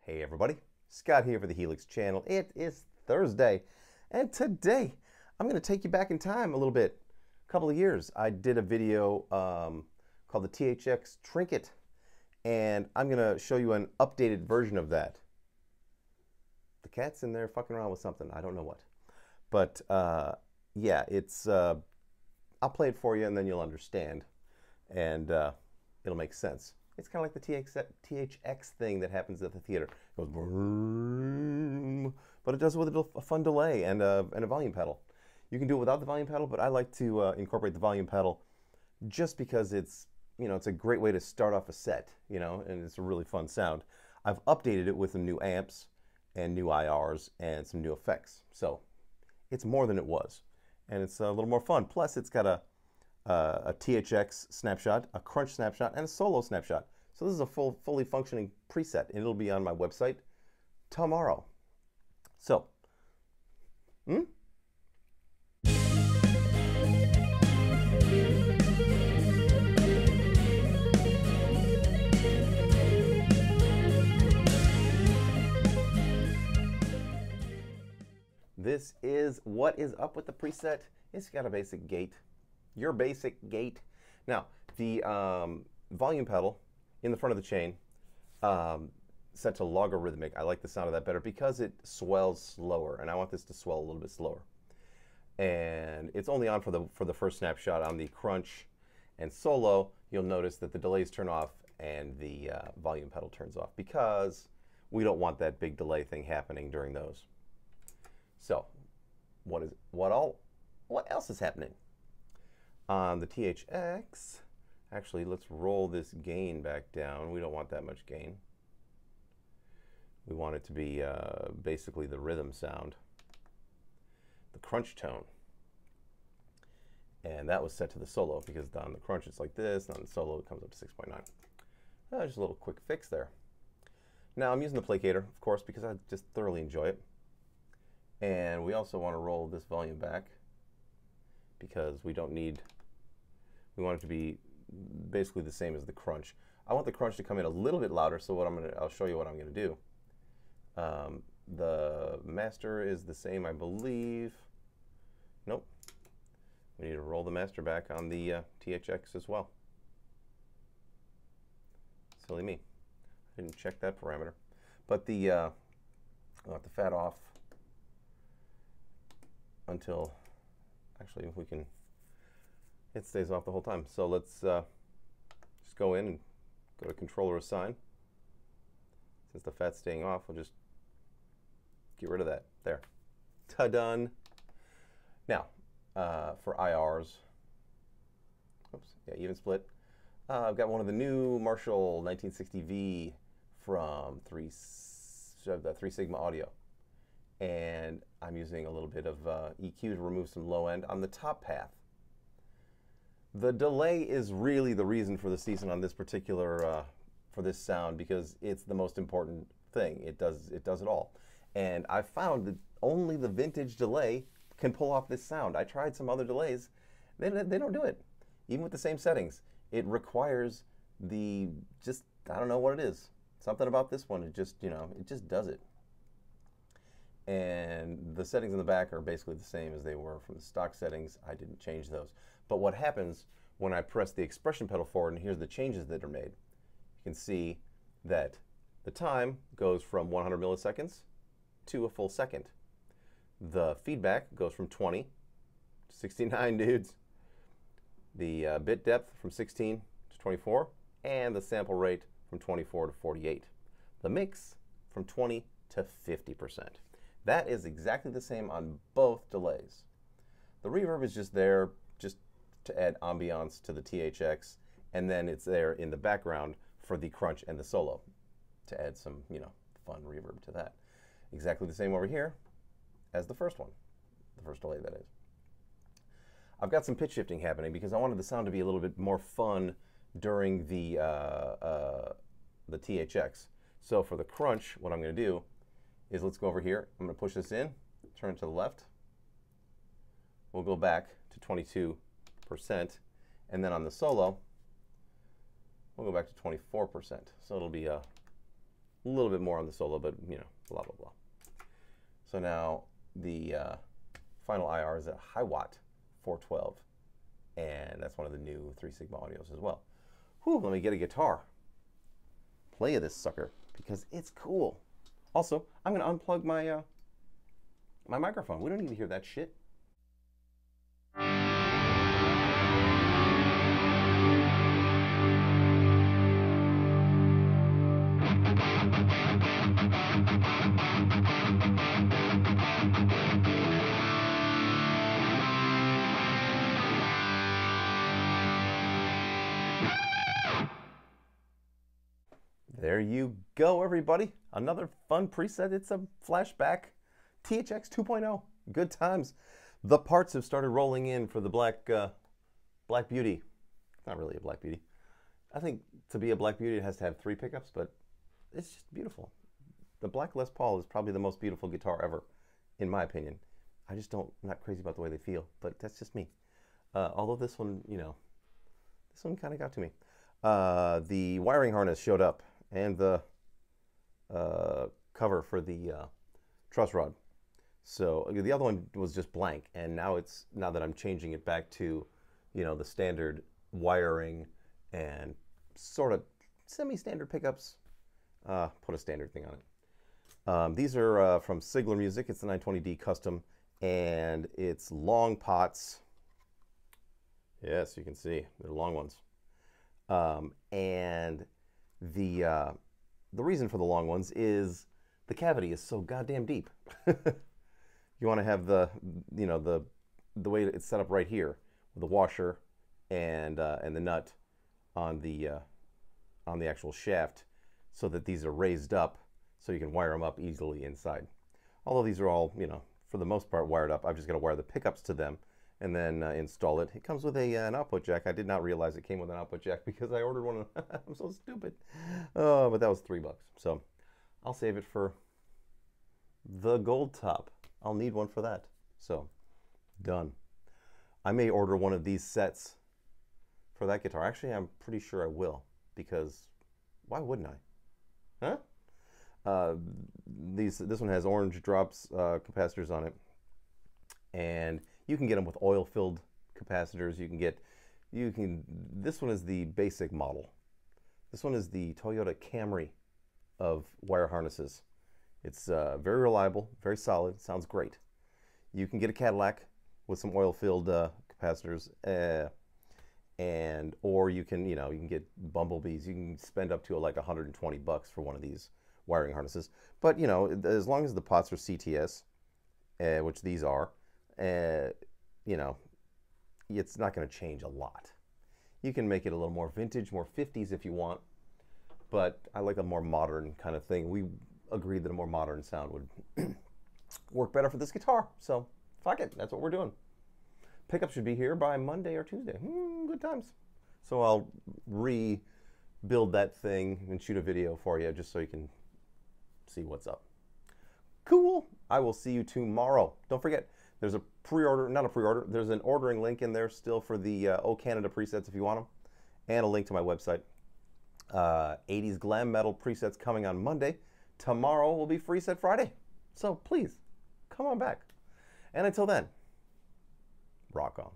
Hey everybody, Scott here for the Helix channel. It is Thursday, and today I'm going to take you back in time a little bit. A couple of years. I did a video called the THX Trinket, and I'm going to show you an updated version of that. The cat's in there fucking around with something. I don't know what. But yeah, it's I'll play it for you and then you'll understand, and it'll make sense. It's kind of like the THX thing that happens at the theater. It goes, vroom, but it does it with a fun delay and a volume pedal. You can do it without the volume pedal, but I like to incorporate the volume pedal just because it's a great way to start off a set, and it's a really fun sound. I've updated it with some new amps and new IRs and some new effects, so it's more than it was, and it's a little more fun. Plus, it's got a THX snapshot, a crunch snapshot, and a solo snapshot. So this is a fully functioning preset, and it'll be on my website tomorrow. So, this is what is up with the preset. It's got a basic gate. Your basic gate. Now, the volume pedal in the front of the chain, set to logarithmic. I like the sound of that better because it swells slower, and I want this to swell a little bit slower. And it's only on for the first snapshot. On the crunch and solo, you'll notice that the delays turn off and the volume pedal turns off because we don't want that big delay thing happening during those. So, what else is happening? On the THX, actually, let's roll this gain back down. We don't want that much gain. We want it to be basically the rhythm sound, the crunch tone. And that was set to the solo because on the crunch it's like this, and on the solo it comes up to 6.9. Just a little quick fix there. Now I'm using the placator, of course, because I just thoroughly enjoy it. And we also want to roll this volume back because we want it to be basically the same as the crunch. I want the crunch to come in a little bit louder, so I'll show you what I'm going to do. The master is the same, I believe. Nope. We need to roll the master back on the THX as well. Silly me. I didn't check that parameter. But I'll have the fat off until, actually, if we can, it stays off the whole time. So let's just go in and go to controller assign. Since the fat's staying off, we'll just get rid of that. There. Ta-done. Now, for IRs, oops, yeah, even split. I've got one of the new Marshall 1960V from Three Sigma Audio. And I'm using a little bit of EQ to remove some low end on the top path. The delay is really the reason for the season on this particular, for this sound, because it's the most important thing. It does it all. And I found that only the vintage delay can pull off this sound. I tried some other delays. They don't do it. Even with the same settings. It requires I don't know what it is. Something about this one, it just does it. And the settings in the back are basically the same as they were from the stock settings. I didn't change those. But what happens when I press the expression pedal forward, and here's the changes that are made, you can see that the time goes from 100 milliseconds to a full second. The feedback goes from 20 to 69, dudes. The bit depth from 16 to 24, and the sample rate from 24 to 48. The mix from 20 to 50%. That is exactly the same on both delays. The reverb is just there just to add ambiance to the THX, and then it's there in the background for the crunch and the solo to add some, fun reverb to that. Exactly the same over here as the first one, the first delay, that is. I've got some pitch shifting happening because I wanted the sound to be a little bit more fun during the THX. So for the crunch, what I'm going to do is let's go over here. I'm going to push this in, turn it to the left. We'll go back to 22%, and then on the solo, we'll go back to 24%. So it'll be a A little bit more on the solo, but you know, blah, blah, blah. So now the final IR is a Hiwatt 412, and that's one of the new Three Sigma audios as well. Whew, let me get a guitar. Play this sucker, because it's cool. Also, I'm gonna unplug my, my microphone. We don't need to hear that shit. There you go, everybody. Another fun preset. It's a flashback THX 2.0. Good times. The parts have started rolling in for the Black Beauty. Not really a Black Beauty. I think to be a Black Beauty, it has to have 3 pickups, but it's just beautiful. The Black Les Paul is probably the most beautiful guitar ever, in my opinion. I just I'm not crazy about the way they feel, but that's just me. Although this one, you know, this one kind of got to me. The wiring harness showed up, and the cover for the truss rod. So the other one was just blank, and now that I'm changing it back to, you know, the standard wiring and sort of semi-standard pickups, put a standard thing on it. These are from Sigler Music. It's the 920D Custom, and it's long pots. Yes, you can see they're long ones. And the reason for the long ones is the cavity is so goddamn deep. You want to have the way it's set up right here with the washer and the nut on the actual shaft, so that these are raised up so you can wire them up easily inside. Although these are all, you know, for the most part wired up. I've just got to wire the pickups to them and then install it. It comes with an output jack. I did not realize it came with an output jack because I ordered one. I'm so stupid. Oh, but that was $3. So I'll save it for the gold top. I'll need one for that. So done. I may order one of these sets for that guitar. Actually, I'm pretty sure I will, because why wouldn't I? Huh? This one has orange drops capacitors on it, and you can get them with oil-filled capacitors. This one is the basic model. This one is the Toyota Camry of wire harnesses. It's very reliable, very solid, sounds great. You can get a Cadillac with some oil-filled capacitors, or you can get Bumblebees. You can spend up to like $120 for one of these wiring harnesses. But you know, as long as the pots are CTS, which these are, you know, it's not going to change a lot. You can make it a little more vintage, more 50s if you want, but I like a more modern kind of thing. We agreed that a more modern sound would work better for this guitar, so fuck it, that's what we're doing. Pickup should be here by Monday or Tuesday. Good times. So I'll rebuild that thing and shoot a video for you just so you can see what's up. Cool. I will see you tomorrow. Don't forget, there's a pre-order, not a pre-order, there's an ordering link in there still for the O Canada presets if you want them, and a link to my website. 80s glam metal presets coming on Monday. Tomorrow will be Free Set Friday. So please, come on back. And until then, rock on.